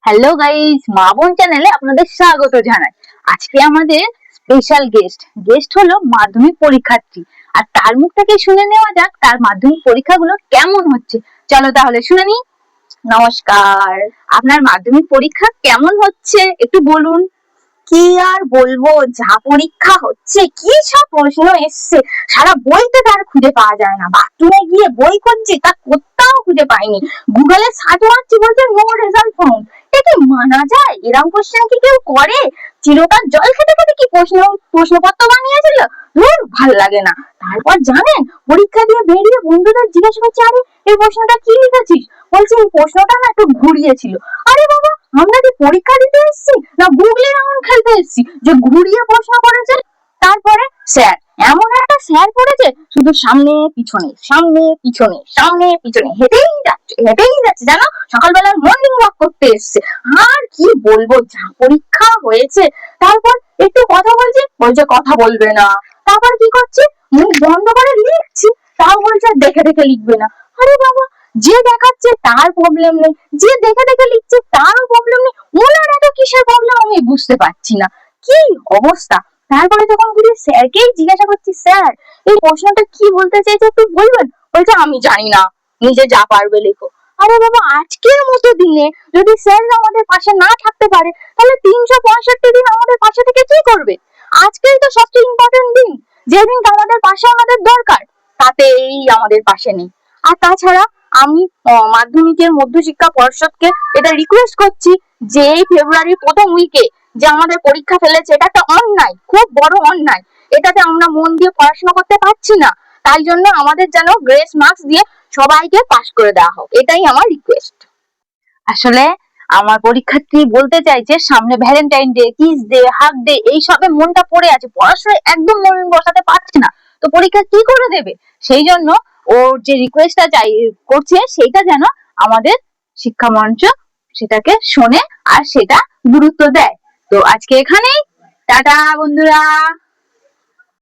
Hello guys, মা বোন চ্যানেলে আপনাদের স্বাগত জানাই। আজকে আমাদের স্পেশাল গেস্ট হলো মাধ্যমিক পরীক্ষার্থী। আর তার মুখ থেকে শুনে নেওয়া যাক তার মাধ্যমিক পরীক্ষাগুলো কেমন হচ্ছে। চলো তাহলে শুনে নিই। নমস্কার, আপনার মাধ্যমিক পরীক্ষা কেমন হচ্ছে একটু বলুন। কি আর বলবো, যা পরীক্ষা হচ্ছে, কি সব প্রশ্ন এসছে, সারা বইতে তার খুঁজে পাওয়া যায় না। বাথরুমে গিয়ে বই খুঁজছি, তা কোথাও খুঁজে পাইনি। গুগলে সার্চ মারছি, বলছে নো রেজাল্ট ফাউন্ড। এ কি মানা যায়? এরকম কোশ্চেন কি কেউ করে? চিরকাল জল খেতে খেতে কি প্রশ্নপত্র বানিয়েছিল? ধুর, ভাল লাগে না। তারপর জানেন, পরীক্ষা দিয়ে বেরিয়ে বন্ধুদের জিজ্ঞেস করছি, আরে এই প্রশ্নটা কি লিখেছিস? বলছে এই প্রশ্নটা না একটু ঘুরিয়েছিল। আরে বাবা, আমরা কি পরীক্ষা দিতে এসেছি না গুগলে রাউন্ড খেলতে এসেছি যে ঘুরিয়ে প্রশ্ন করেছে? তারপরে স্যার, এমন একটা স্যার পড়েছে, শুধু সামনে পিছনে সামনে পিছনে সামনে পিছনে হেঁটেই যাচ্ছে জানো, সকালবেলার মর্নিং ওয়াক করতে এসছে। আর কি বলবো, যা পরীক্ষা হয়েছে। তারপর একটু কথা বলছে কথা বলবে না। তারপর কি করছি, মুখ বন্ধ করে লিখছি, তাও বলছে দেখে দেখে লিখবে না। আরে বাবা, যে দেখাচ্ছে তার প্রবলেম নেই, যে দেখে দেখে লিখছে তারও প্রবলেম নেই, ওনার এত কিসের প্রবলেম আমি বুঝতে পারছি না। কি অবস্থা! তারপরে যখন ঘুরে স্যারকেই জিজ্ঞাসা করছি, স্যার এই প্রশ্নটা কি বলতে চাইছে একটু বলবেন? বলছে আমি জানি না, নিজে যা পারবে লেখো। আরে বাবা, আজকের মতো দিনে যদি স্যার আমাদের পাশে না থাকতে পারে, তাহলে 365 দিন আমাদের পাশে থেকে কি করবে? আজকেই তো সবচেয়ে ইম্পর্টেন্ট দিন, যেদিন আমাদের পাশে আমাদের দরকার, তাতেই আমাদের পাশে নেই। আর তাছাড়া আমি মাধ্যমিকের মধ্যশিক্ষা পর্ষদকে এটা রিকোয়েস্ট করছি যে এই ফেব্রুয়ারির প্রথম উইকে যে আমাদের পরীক্ষা ফেলেছে, এটা একটা অন্যায়, খুব বড় অন্যায়। এটাতে আমরা মন দিয়ে পড়াশোনা করতে পারছি না, তাই জন্য আমাদের যেন গ্রেস মার্কস দিয়ে সবাইকে পাস করে দেওয়া হোক, এটাই আমার রিকোয়েস্ট। আসলে আমার পরীক্ষার্থী বলতে চাইছে সামনে Valentine day, kiss day, hug day, এইসবে মনটা পড়ে আছে, পড়াশোনায় একদম মন বসাতে পারছে না। তো পরীক্ষা কি করে দেবে? সেই জন্য ওর যে রিকোয়েস্টটা করছে সেটা যেন আমাদের শিক্ষা মঞ্চ সেটাকে শোনে আর সেটা গুরুত্ব দেয়। তো আজকে এখানেই, টাটা বন্ধুরা।